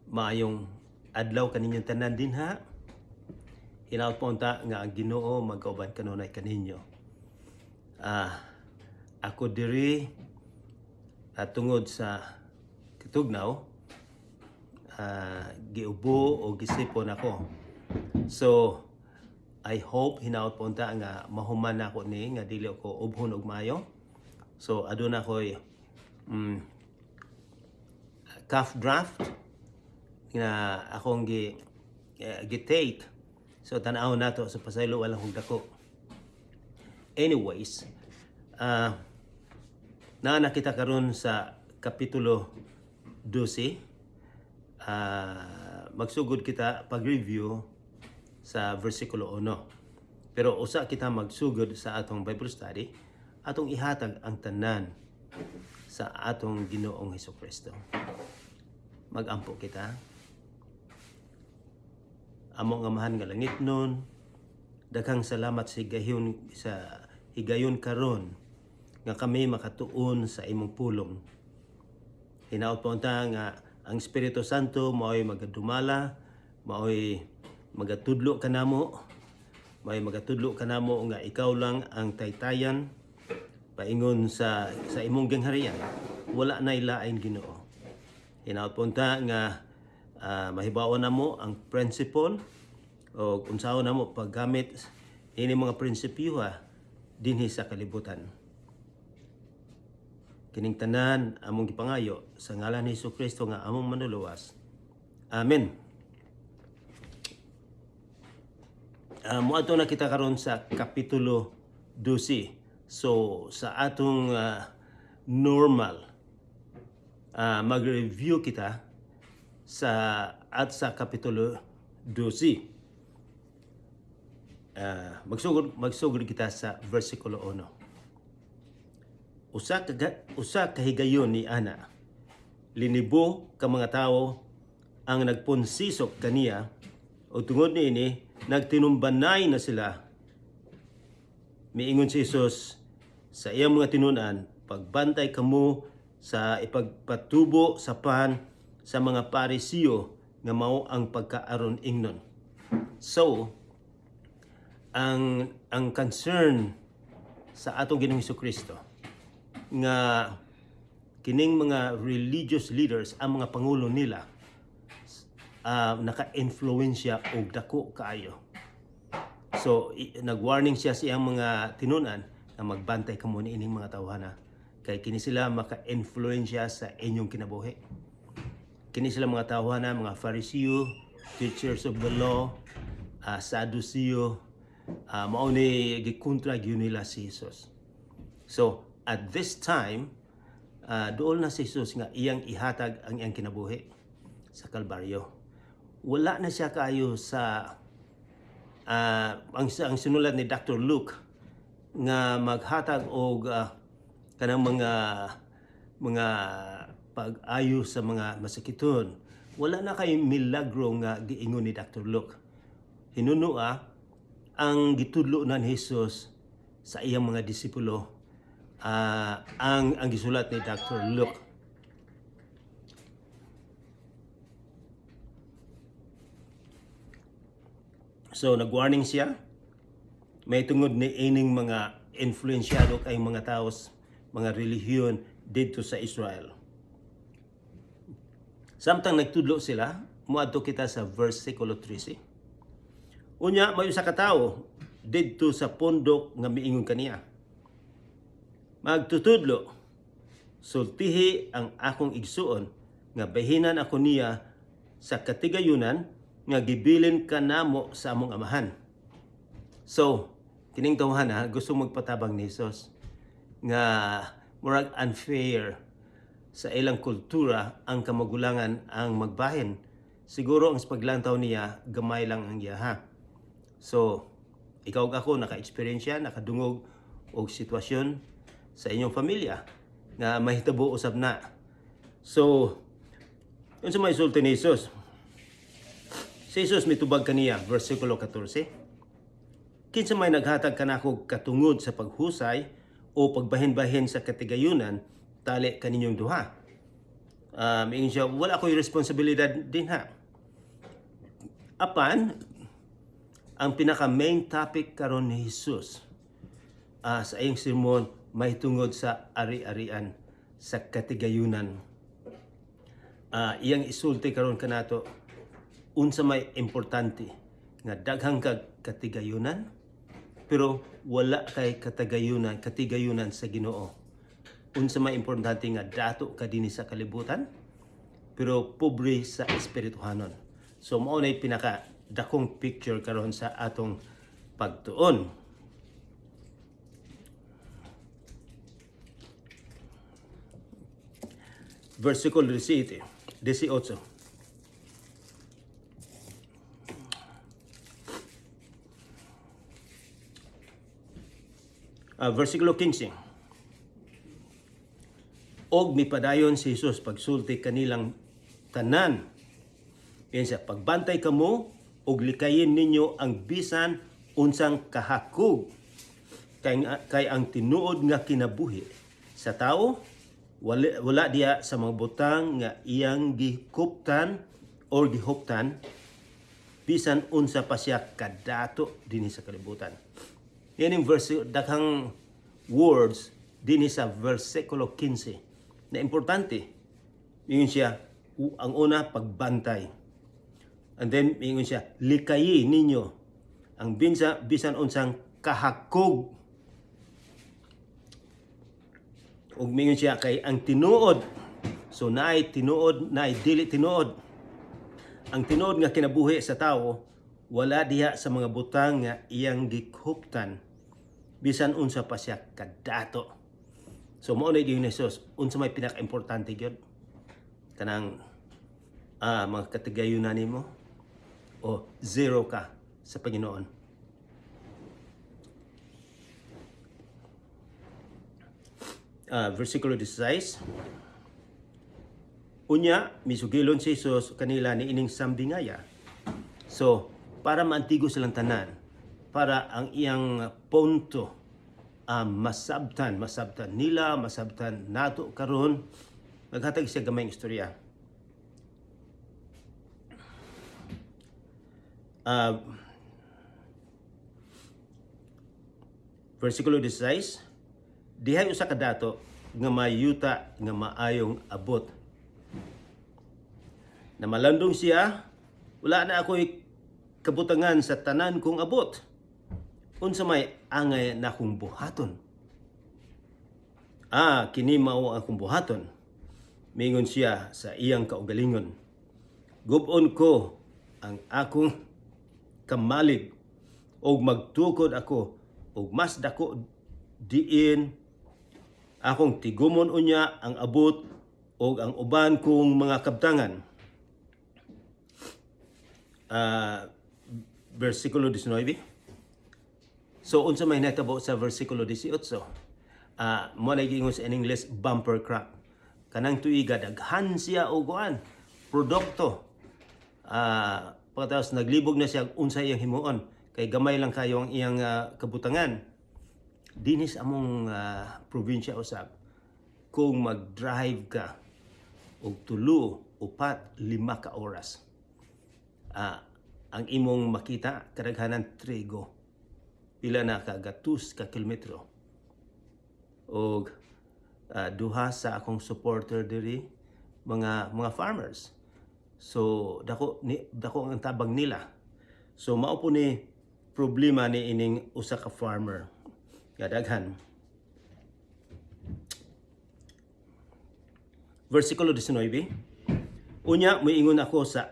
Maayong adlaw kaninyong tanan din ha. Hinaut po unta nga ang Ginoo magkauban kanunay kaninyo. Ako diri tungod sa kitugnaw giubo o gisipon ako. So I hope hinaut po unta nga mahuman ako ni nga dili ko ubhon og maayo. So aduna ko'y cough draft nga akong gi-take. So tanaw nato sa pasaylo walang hugdako. Anyways, nakita karon sa kapitulo 12. Magsugod kita pag-review sa versikulo 1. Pero usa kita magsugod sa atong Bible study, atong ihatag ang tanan sa atong Ginoong Hesukristo. Mag-ampo kita. Among amahan nga langit nun, daghang salamat sa higayon karon nga kami makatuon sa imong pulong. Hinaut po unta nga ang Espiritu Santo mao'y magadumala, mao'y magatudlo kanamo, mao'y magatudlo kanamo nga ikaw lang ang taytayan paingon sa imong gangharian. Wala na ilain Ginoo. Hinaut po unta nga mahibawan namo ang principle o unsahon namo paggamit ini mga prinsipyo dinhi sa kalibutan. Kining tanan among gipangayo sa ngalan ni Hesukristo nga among manluluwas. Amen. Muadto na kita karon sa kapitulo 12. So sa atong normal mag-review kita sa kapitulo 12. Magsugod kita sa versikulo 1. Usa kahigayon ni ana. Linibo ka mga tawo ang nagpunsisok kaniya o tungod niini nagtinumbanay na sila. Miingon si Jesus sa iyang mga tinunan, pagbantay kamo sa ipagpatubo sa pan sa mga Parisiyo nga mao ang pagkaaron ingnon. So, ang concern sa atong Ginoong Hesukristo nga kining mga religious leaders, ang mga pangulo nila, naka-influensya og dako kaayo. So, nag-warning siya sa iyang mga tinunan na magbantay kamo niining mga tawhana kay kini sila maka-influensya sa inyong kinabuhi. Kini sila mga tawhana, mga Pharisee, teachers of the law, Sadduceo, mao ni gikontra gyud nila si Jesus. So at this time, dool na si Jesus nga iyang ihatag ang iyang kinabuhi sa Kalbaryo. Wala na siya kaayo sa ang sinulat ni Dr. Luke nga maghatag og kanang mga pag-ayo sa mga masakiton. Wala na kay milagro nga giingon ni Dr. Luke. Hinuno ang gitudlo na ni Jesus sa iyang mga disipulo ang gisulat ni Dr. Luke. So nag-warning siya. May tungod ni ining mga influensyado kay mga taos, mga relihiyon dito sa Israel. Samtang nagtudlo sila, muadto kita sa versikulo 13. Unya, may usa ka tawo didto sa pondok nga miingon kaniya. Magtutudlo, sultihi ang akong igsuon nga bahinan ako niya sa katigayunan nga gibilin kanamo sa among amahan. So, kining tawhana gusto magpatabang ni Jesus nga murag unfair sa ilang kultura ang kamagulangan ang magbahin. Siguro ang paglantaw niya gamay lang ang iya. So, ikaw ako naka-experience yan, nakadungog og sitwasyon sa inyong pamilya nga mahitabo usab na. So, yun sa may sulti ni Jesus. Si Jesus mitubag kaniya, versikulo 14. Kinsa may naghatag kanako katungod sa paghusay o pagbahin-bahin sa katigayunan, tali kaninyong duha. Ingon siya, wala ko'y responsibilidad din ha. Apan, ang pinaka main topic karon ni Jesus sa iyang sermon may tungod sa ari-arian sa katigayunan. Iyang isulti karon kanato unsa may importante nga daghang kag katigayunan pero wala kay katigayunan sa Ginoo. Unsa may importante nga dato ka dinhi sa kalibutan pero pobre sa espirituhanon. So mao nay pinaka dakong picture karon sa atong pagtuon. Versikulo 18. Versikulo 15. Og mipadayon si Jesus pagsulti kanilang tanan. Yan siya, pagbantay kamo og likayin ninyo ang bisan unsang kahakog. Kay ang tinuod nga kinabuhi sa tao wala diya sa mga butang nga iyang gihuptan or gihuptan bisan unsa pa siya kadato dinhi sa kalibutan. Yan yung verse, daghang words dinhi sa versikulo 15 na importante. Mingon siya, ang una, pagbantay. And then, mingon siya, likayi ninyo ang bisan unsang kahakog. Ug mingon siya, kay ang tinuod. So, naay tinuod, naay dili tinuod. Ang tinuod nga kinabuhi sa tao, wala diha sa mga butang nga iyang gikhuptan bisan unsa pa siya kadato. So mao na gyud ni Jesus, unsa may pinaka-importante gyud kanang mga katigayunan nimo o zero ka sa Panginoon. Versikulo 16. Unya misugilon si Jesus kanila ni ining sambingaya. So para maantigo silang tanan, para ang iyang punto masabtan nila, masabtan nato karon, naghatag siya gamayng istorya. Versikulo 16, dihay usa ka dato nga mayuta nga maayong abot. Na malandong siya, wala na ako'y kabutangan sa tanan kong abot. Unsa may angay na akong buhaton. Kini mao akong buhaton. Mingon siya sa iyang kaugalingon. Gubon ko ang akong kamalig og magtukod ako og mas dako diin akong tigumon unya ang abot og ang uban kong mga kabtangan. Versikulo 19. So unsa may natabo sa versikulo 18? Mo na gingon sa English bumper crop. Kanang tuiga daghan siya og kuan produkto. Pagkatapos naglibog na siya unsa iyang himuon kay gamay lang kayo ang iyang kabutangan. Dinis among probinsya usab kung mag-drive ka og 3, 4, 5 ka oras. Ang imong makita kadaghanan trigo. Pila na ka gatus ka kilometro. Og duha sa akong supporter diri mga farmers. So dako ang tabang nila. So mao po ni problema ni ining usa ka farmer. Kadaghan. Versikulo 19. Unya moingon ako sa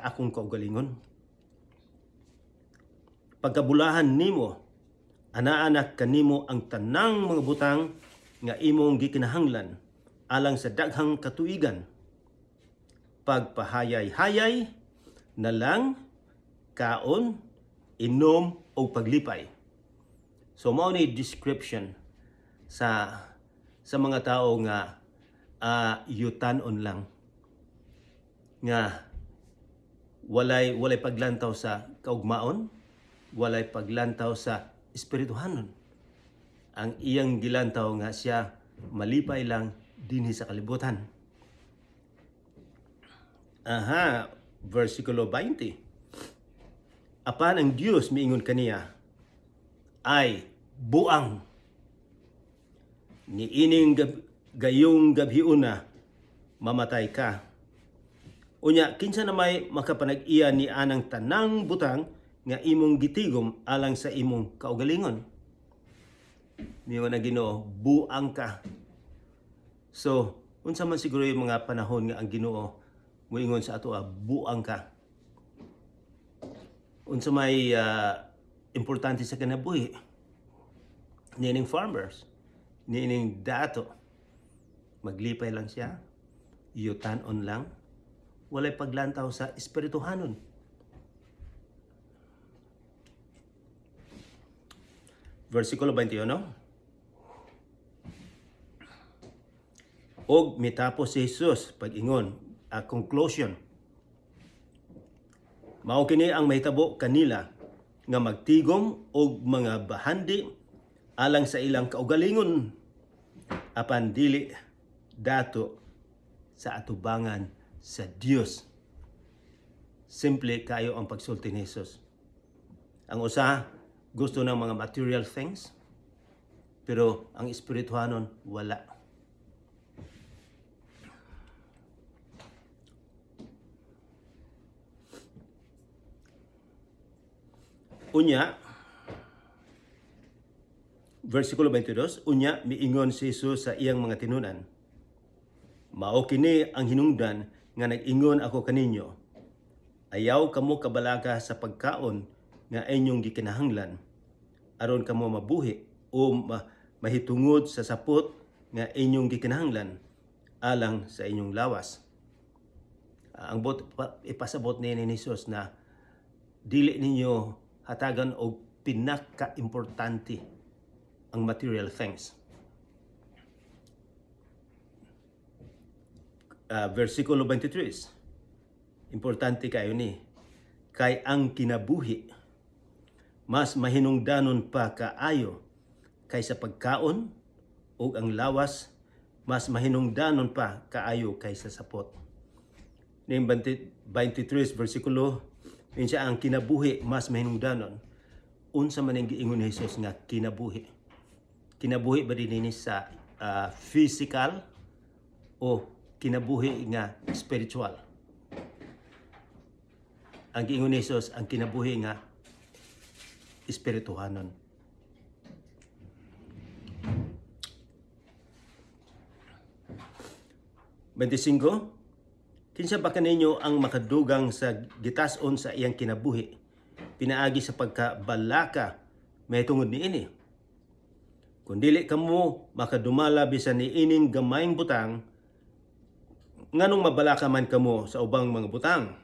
akong kaugalingon. Pagkabulahan nimo, ana-anak kanimo ang tanang mga butang nga imong gikinahanglan alang sa daghang katuigan. Pagpahayay-hayay na lang, kaon, inom o paglipay. So mao ni description sa mga tao nga yutanon lang nga walay paglantaw sa kaugmaon, walay paglantaw sa espirituhanon. Ang iyang gilantaw nga siya malipay lang dinhi sa kalibutan. versikulo 20. Apan ang Dios miingon kaniya ay buang ni ining gayong gabhiuna mamatay ka. Unya kinsa na may makapanag-iya ni anang tanang butang nga imong gitigom alang sa imong kaugalingon. Niyo na Ginoo, buang ka. So, unsa man siguro yung mga panahon nga ang Ginoo moingon sa ato, buang ka. Unsa may importante sa kinabuhi. Nining farmers, nining dato, maglipay lang siya, yutan-on lang, walay paglantaw sa espirituhanon. Versikulo 21. Og mitapos si Jesus pag-ingon, a conclusion. Mao kini ang mahitabo kanila nga magtigom og mga bahandi alang sa ilang kaugalingon apan dili dato sa atubangan sa Dios. Simple kayo ang pagsulti ni Jesus. Ang usa gusto ng mga material things, pero ang espirituhanon wala. Unya, versikulo 22, unya miingon si Jesus sa iyang mga tinunan, mao kini ang hinungdan nga nag-ingon ako kaninyo, ayaw kamo kabalaka sa pagkaon nga inyong gikinahanglan, aron kamo mabuhi o mahitungod sa sapot nga inyong gikinahanglan alang sa inyong lawas. Ang ipasabot ni Jesus na dili ninyo hatagan og pinaka-importante ang material things. Versikulo 23. Importante kayo ni. Kay ang kinabuhi mas mahinungdanon pa kaayo kaysa pagkaon ug ang lawas mas mahinungdanon pa kaayo kaysa sapot. Ning 23 versikulo siya ang kinabuhi mas mahinungdanon. Unsa man ang giingon ni Jesus nga kinabuhi? Kinabuhi ba dinhi sa physical o kinabuhi nga spiritual? Ang giingon ni Jesus ang kinabuhi nga espirituhanon. Bentisingo, kinsa ba kaninyo ang makadugang sa gitas-on sa iyang kinabuhi pinaagi sa pagkabalaka mahitungod niini? Kung dili kamo makadumala bisan niining gamayng butang, nganong mabalaka man kamo sa ubang mga butang?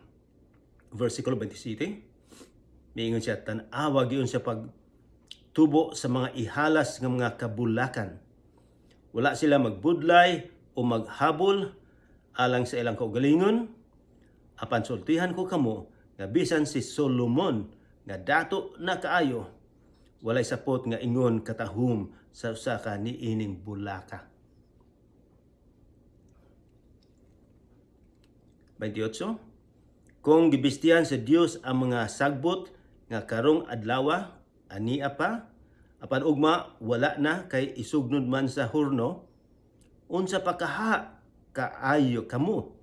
Versikulo 27, miingon siya, tan-awa giyon sa pagtubo sa mga ihalas nga mga kabulakan. Wala sila magbudlay o maghabol alang sa ilang kaugalingon, apan sultihan ko kamo nga bisan si Solomon nga dato na kaayo, walay sapot nga ingon katahum sa usa ka niining bulaka. 28. Kung gibistihan sa Dios ang mga sagbot nga karong adlawa, ania pa, apan ugma wala na kay isugnod man sa hurno, unsa pa kaayo kamo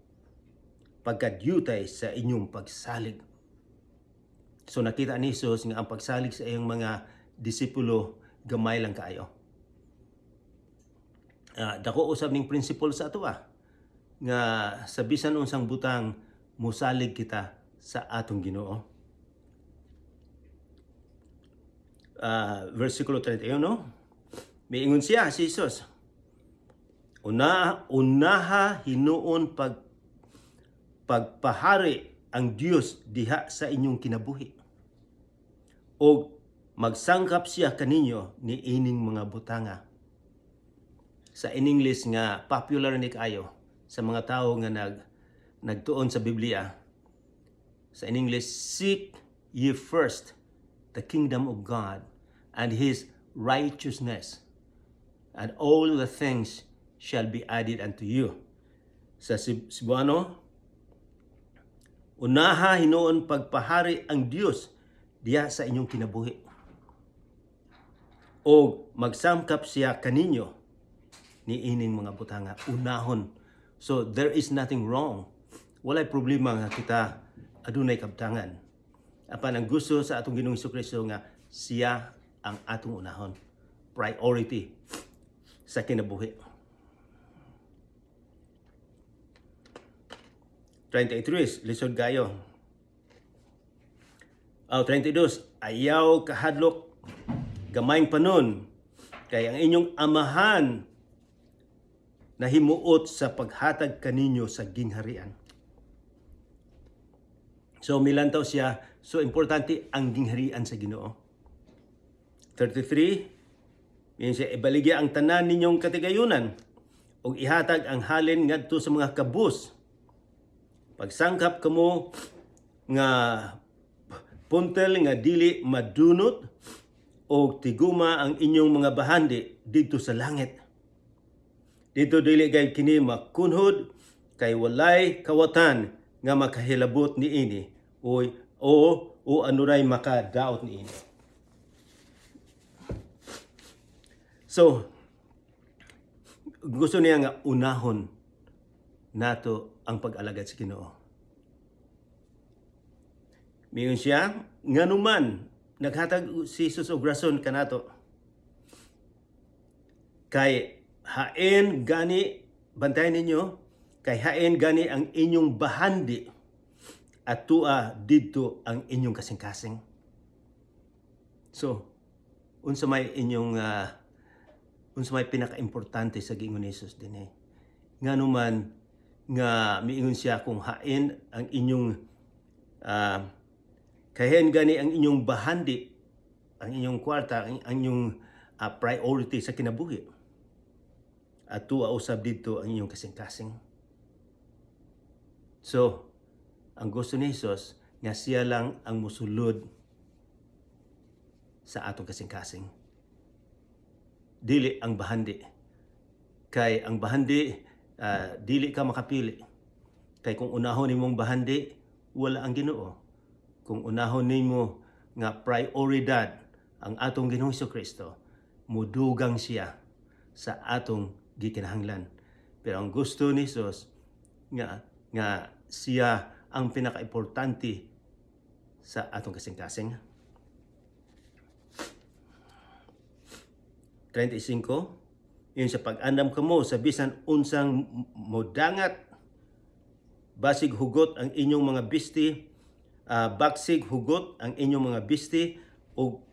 pagkadyutay sa inyong pagsalig. So nakita ni Jesus nga ang pagsalig sa iyang mga disipulo gamay lang kaayo. Dako usab ning principle sa ato nga sa bisan unsang butang musalig kita sa atong Ginoo. Versikulo 31, miingon siya si Jesus, unaha hinuon pagpahari ang Dios diha sa inyong kinabuhi. O magsangkap siya kaninyo ni ining mga butanga. Sa in English nga popular ni kayo sa mga tao nga nagtuon sa Biblia. Sa in English, seek ye first the kingdom of God and His righteousness, and all the things shall be added unto you. Sa Cebuano, Unaha hinuon pagpahari ang Dios diya sa inyong kinabuhi. O magsamkap siya kaninyo ni ining mga butanga. Unahon. So there is nothing wrong. Walay problema nga kita adunay kabtangan. Apan ang gusto sa atong Ginoong Hesukristo nga siya ang atong unahon. Priority sa kinabuhi. 33, lisod kayo. 32, ayaw kahadlok gamayng panon kay ang inyong amahan na himuot sa paghatag kaninyo sa gingharian. So milantaw siya, so importante ang gingharian sa Ginoo. 33, yun siya, ibaligya ang tanan ninyong katigayunan o ihatag ang halin ngadto sa mga kabus. Pagsangkap kamo nga puntel nga dili madunot o tiguma ang inyong mga bahandi dito sa langit. Dito dili gay kini makunhod kay walay kawatan nga makahilabot niini o anuray makadaot niini. So gusto niya nga unahon nato ang pag-alagad sa Ginoo. Miyon siya, nganuman naghatag si Jesus og rason kanato. Kay hain gani, bantayan ninyo, kay hain gani ang inyong bahandi at tua dito ang inyong kasing-kasing. So, unsa may inyong unsa may pinaka-importante sa giingon ni Jesus dinhi. Nganuman nga miingon siya kung hain ang inyong kahen gani ang inyong bahandi, ang inyong kwarta, ang inyong priority sa kinabuhi. At tuwa usab dito ang inyong kasing-kasing. So, ang gusto ni Jesus nga siya lang ang musulod sa atong kasing-kasing. Dili ang bahandi. Kay ang bahandi dili ka makapili. Kay kung unahon nimong bahandi, wala ang Ginoo. Kung unahon nimo nga prioridad ang atong Ginoong Hesukristo, mudugang siya sa atong gikinahanglan. Pero ang gusto ni Jesus nga siya ang pinaka-importante sa atong kasing-kasing. 35, yun sa pag-andam kamo sa bisan unsang modangat, basig hugot ang inyong mga bisti, baksig hugot ang inyong mga bisti, o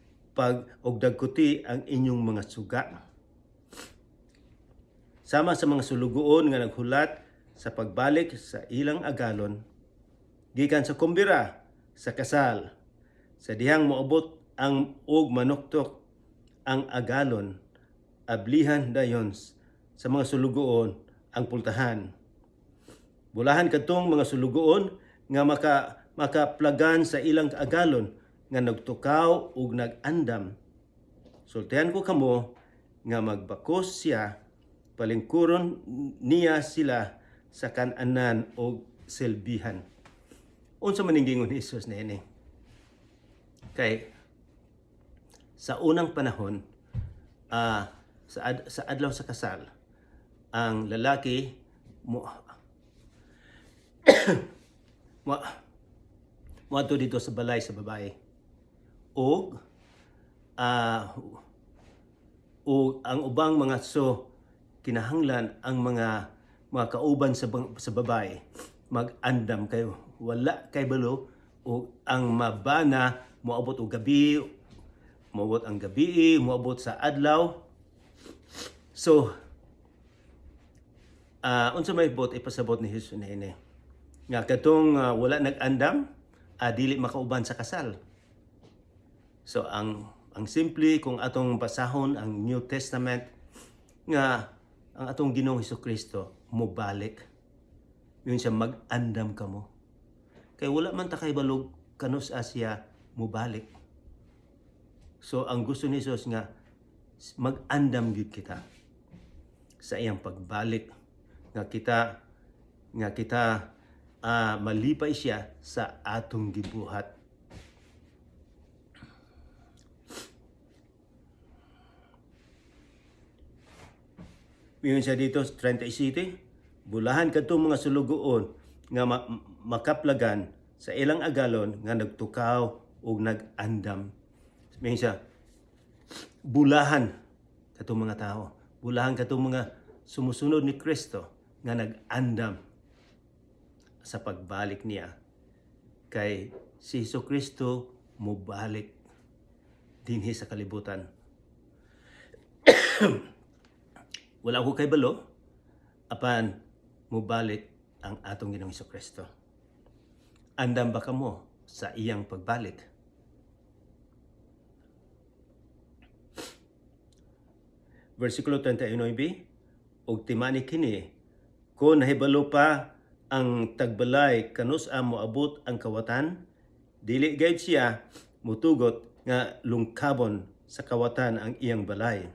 dagkuti ang inyong mga suga. Sama sa mga sulugoon nga naghulat sa pagbalik sa ilang agalon, gikan sa kumbira, sa kasal, sa dihang moabot ang og manuktok ang agalon, ablihan dayon sa mga sulugoon ang pultahan. Bulahan kadtong mga sulugoon nga makaplagan sa ilang agalon nga nagtukaw ug nagandam. Sultihan ko kamo nga magbakos siya, palingkuron niya sila sa kananan o silbihan. Unsa man gingon ni Jesus niini? Kay sa unang panahon, sa adlaw sa kasal, ang lalaki moadto dito sa balay sa babae. O ang ubang mga kinahanglan ang mga kauban sa babae mag-andam kayo. Wala kay balo o ang mabana moabot og gabi, moabot ang gabi, moabot sa adlaw. So, unsa may bot ipasabot ni Jesus niini? Nga katong wala nag-andam, dili makauban sa kasal. So, ang simple kung atong basahon ang New Testament nga ang atong Ginoong Hesukristo mobalik. Yun siya, mag-andam kamo. Kay wala man ta kay balog kanus Asya mobalik. So, ang gusto ni Jesus nga mag-andam gyud kita sa iyang pagbalik, nga kita malipay siya sa atong gibuhat. Mingon siya dito 37, bulahan kadtong mga sulugoon nga makaplagan sa ilang agalon nga nagtukaw ug nag-andam. Mingon siya, bulahan katong mga tao, bulahan katong mga sumusunod ni Kristo nga nag-andam sa pagbalik niya. Kay si Jesucristo mubalik dinhi sa kalibutan. Wala ko kay balo apan mubalik ang atong Ginoong Jesucristo. Andam ba kamo sa iyang pagbalik? Versikulo 39, og timani kini, kung nahibalo pa ang tagbalay kanus mo abot ang kawatan, dili gayud siya mutugot nga lungkabon sa kawatan ang iyang balay.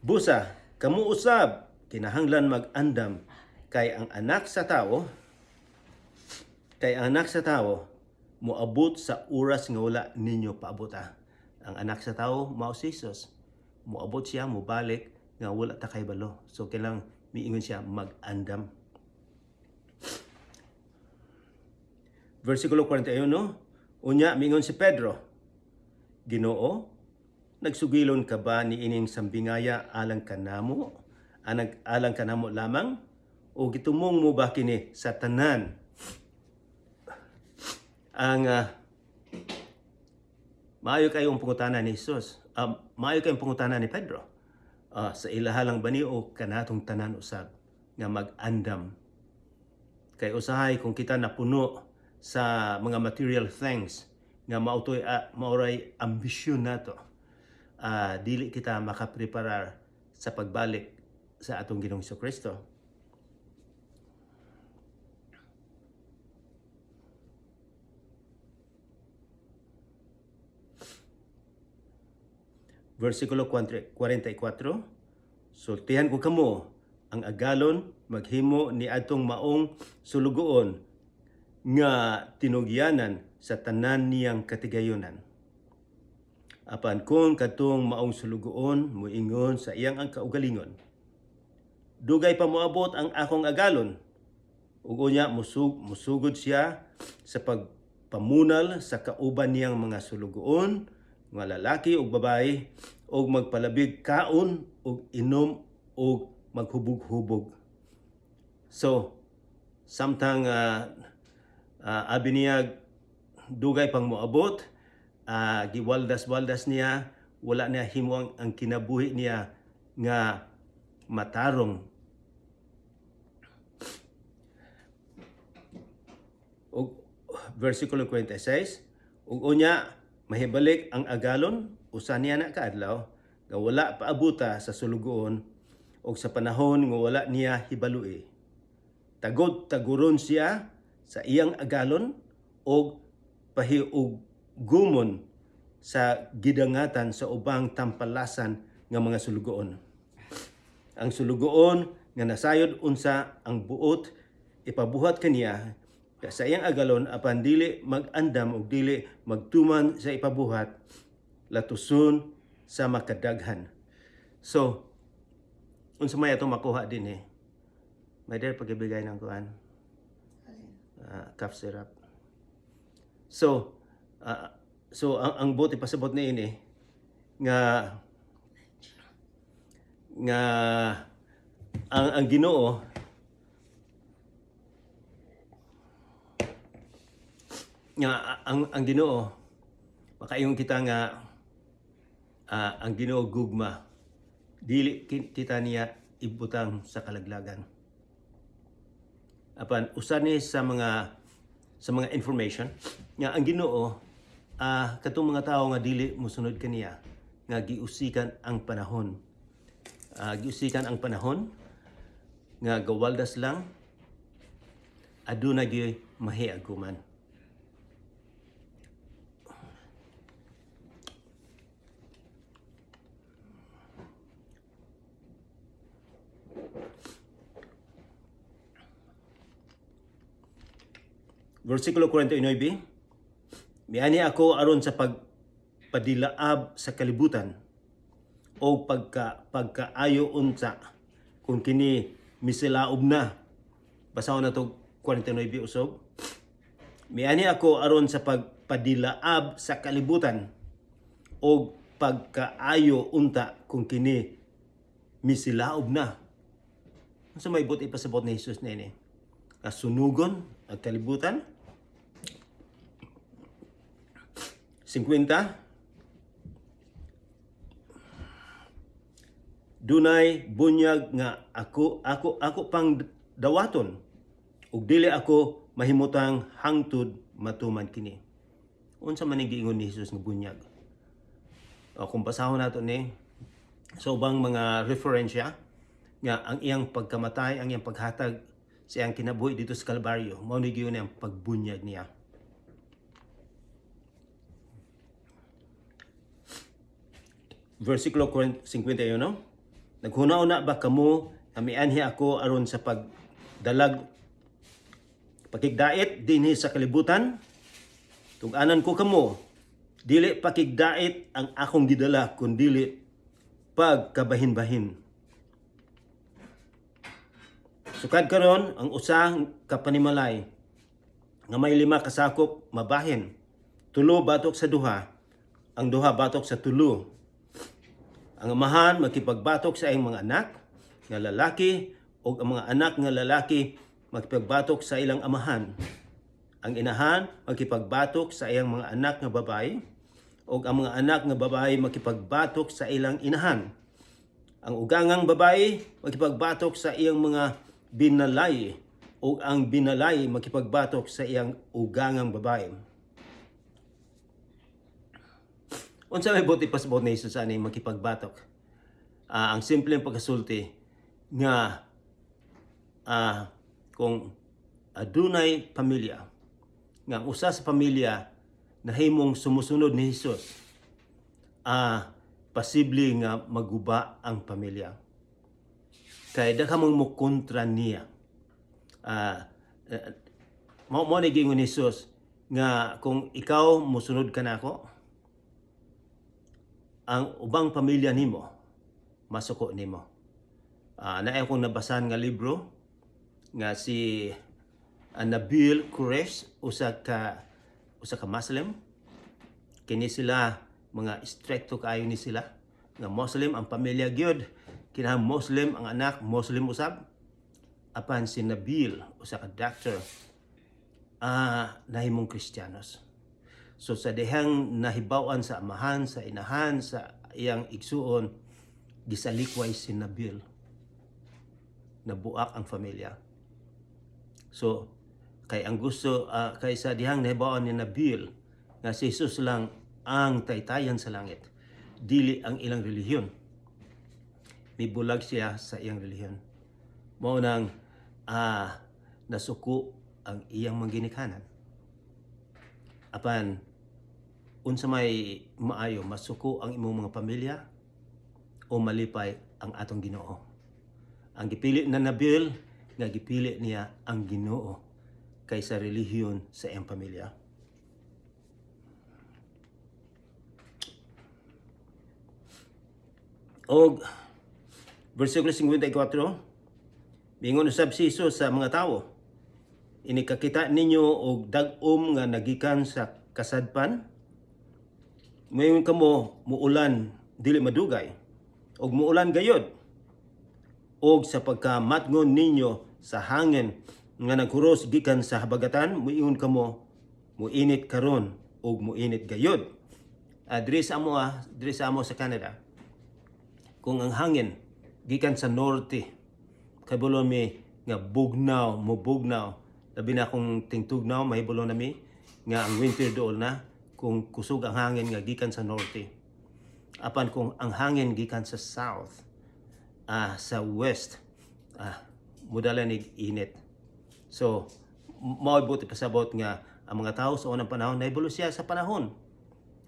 Busa, kamu usab kinahanglan mag-andam kay ang anak sa tao moabot sa oras nga wala ninyo paabota. Ang anak sa tao mao si Jesus. Moabot siya mobalik nga wala ta kay balo. So kailang miingon siya mag-andam. Versikulo 41, unya miingon si Pedro, Ginoo, nagsugilon ka ba ni ining sambingaya alang kanamo? Alang kanamo lamang? O gitumong mo ba kini sa tanan? Ang maayo kayong pangutana ni Jesus. Maayo kayong pangutana ni Pedro. Sa ilahalang bani o kanatong tanan usab nga mag-andam. Kay usahay kung kita napuno sa mga material things nga mauray ambisyon nato. Dili kita makapreparar sa pagbalik sa atong Ginoong Jesucristo. Versikulo 44, sultihan ko kamo ang agalon maghimo ni atong maong sulugoon nga tinugyanan sa tanan niyang katigayonan. Apan kung katong maong sulugoon moingon sa iyang ang kaugalingon, dugay pa moabot ang akong agalon, ug unya musugod siya sa pagpamunal sa kauban niyang mga sulugoon nga lalaki ug babae, ug magpalabig kaon ug inom ug maghubog-hubog. So samtang abi niya dugay pang moabot, giwaldas-waldas niya, wala niya himo ang kinabuhi niya nga matarong. Og versikulo 46, ug unya mahibalik ang agalon usa niya na kaadlaw nga wala paabuta sa sulugoon og sa panahon nga wala niya hibalui. Tagod-taguron siya sa iyang agalon og pahiugumon sa gidangatan sa ubang tampalasan nga mga sulugoon. Ang sulugoon nga nasayod unsa ang buot ipabuhat kaniya sa iyang agalon apan dili mag-andam ug dili magtuman sa ipabuhat latuson sa makadaghan. So unsa may ato makuha din may der pagibigay ng kuan cough syrup. So ang buot ipasabot ni ini nga ang Ginoo ang Ginoo makaingon kita nga ang Ginoo gugma dili kita niya ibutang sa kalaglagan. Apan usa ni sa mga information nga ang Ginoo katong mga tao nga dili mosunod kaniya nga giusikan ang panahon. Giusikan ang panahon nga gawaldas lang aduna gyud mahiaguman. Versikulo 49, miani ako aron sa pagpadilaab sa kalibutan o pagkaayo unsa kung kini misilaob na. Basahon na to 49 usog. Miani ako aron sa pagpadilaab sa kalibutan o pagkaayo unta kung kini misilaob na. Unsa may buti ipasabot ni Jesus na ini? Kasunugon ang kalibutan. 50. Dunay bunyag nga ako pang dawaton ug dili ako mahimutang hangtod matuman kini. Unsa man ning giingon ni Jesus nga bunyag? O kung basahon nato ni sa ubang mga referensya nga ang iyang pagkamatay, ang iyang paghatag sa iyang kinabuhi dito sa Kalbaryo, mao ni giingon ang pagbunyag niya. Versikulo 51, naghuna-una ba kamo na mianhi ako aron sa pagdalag pakigdait dinhi sa kalibutan? Tug-anan ko kamo, dili pakigdait ang akong gidala kundi pagkabahin-bahin. Sukad karon ang usang kapanimalay nga may 5 kasakop mabahin, 3 batok sa duha, ang duha batok sa 3. Ang amahan makipagbatok sa iyang mga anak nga lalaki o ang mga anak nga lalaki makipagbatok sa ilang amahan. Ang inahan makipagbatok sa iyang mga anak nga babae o ang mga anak nga babae makipagbatok sa ilang inahan. Ang ugangang babae makipagbatok sa iyang mga binalay o ang binalay makipagbatok sa iyang ugangang babae. Unsa may buti pasabot ni Jesus ani makipagbatok? Ang simpleng pagkasulti nga kung adunay pamilya nga ang usa sa pamilya nahimong sumusunod ni Jesus, posible nga maguba ang pamilya. Kay daghan mong mukontra niya. Mo ni giingon ni Jesus nga kung ikaw musunod ka nako, ang ubang pamilya nimo masuko nimo. Naay akong nabasahan nga libro nga si Nabil Quresh, usa ka Muslim. Kini sila mga stricto kaayo ni sila nga Muslim ang pamilya gyud, kinahang Muslim ang anak, Muslim usab. Apan si Nabil, usa ka doctor, nahimong Kristiyanos. So sa dihang nahibawan sa amahan, sa inahan, sa iyang igsuon, gisalikway si Nabil. Nabuak ang pamilya. So kay ang gusto, kay sa dihang nahibawan ni Nabil, nga si Jesus lang ang taytayan sa langit, dili ang ilang relihiyon. Mibulag siya sa iyang relihiyon. Mao nang nasuko ang iyang mangginikanan. Apan unsa may maayo, masuko ang imong mga pamilya o malipay ang atong Ginoo. Ang gipili na Nabil nga gipili niya ang Ginoo kaysa relihiyon sa iyang pamilya. Og versikulo 54, mingon usab si Jesus sa mga tawo, inikakita ninyo og dag-om nga nagikan sa kasadpan. Mayon kamo muulan dili madugay og muulan gayod, og sa pagkamatngon ninyo sa hangin nga naghuros gikan sa habagatan, muingon kamo muinit karon og muinit gayod. Diri sa amo sa Canada, kung ang hangin gikan sa norte kabulon mi nga bugnaw, labi na kung tingtugnaw, mahibulon nami nga ang winter dool na kung kusog ang hangin nga gikan sa norte. Apan kung ang hangin gikan sa south, sa west, mudala nig init. So mao buti pasabot nga ang mga tao sa unang panahon nahibulo siya sa panahon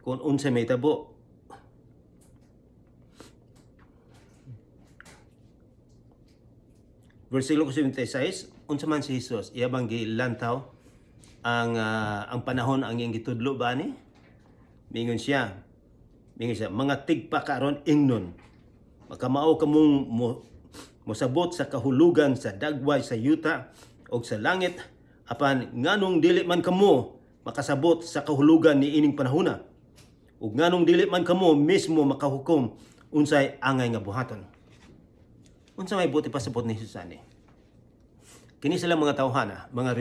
kung unsa may tabo. Versikulo 76, unsa man si Jesus, iya bang gilantaw ang panahon ang iyang gitudlo ba ni? Mingon siya, mga tigpa karon ingnon. Makamao kamong mosabot sa kahulugan sa dagway sa yuta o sa langit, apan nganong dili man kamo makasabot sa kahulugan ni ining panahona. Ug nganong dili man kamo mismo makahukom unsay angay nga buhaton. Unsa may buti pasabot ni Jesus ani? Kini sila mga tawhana, mga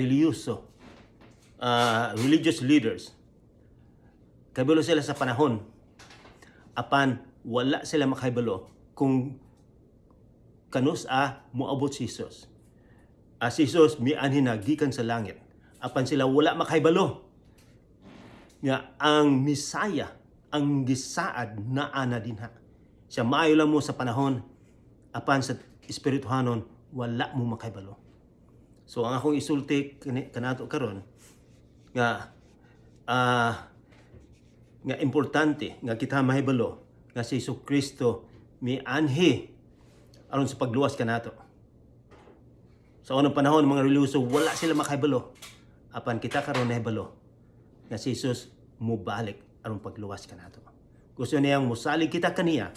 religious leaders. Kabalo sila sa panahon. Apan wala sila makahibalo kung kanus moabot si Jesus. Si Jesus mianhin na gikan sa langit. Apan sila wala makahibalo nga ang Misaya, ang gisaad na ana dinha. Siya maayo lang mo sa panahon, apan sa espirituhanon wala mo makahibalo. So ang akong isulti kanato karon nga importante nga kita mahibalo nga si Jesucristo mianhi aron sa pagluwas kanato. Sa unang panahon mga religyoso wala sila makahibalo, apan kita karon nahibalo nga si Jesus mubalik aron pagluwas kanato. Gusto niyang musalig kita kaniya.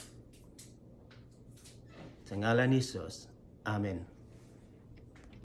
Sa ngalan ni Jesus. Amen.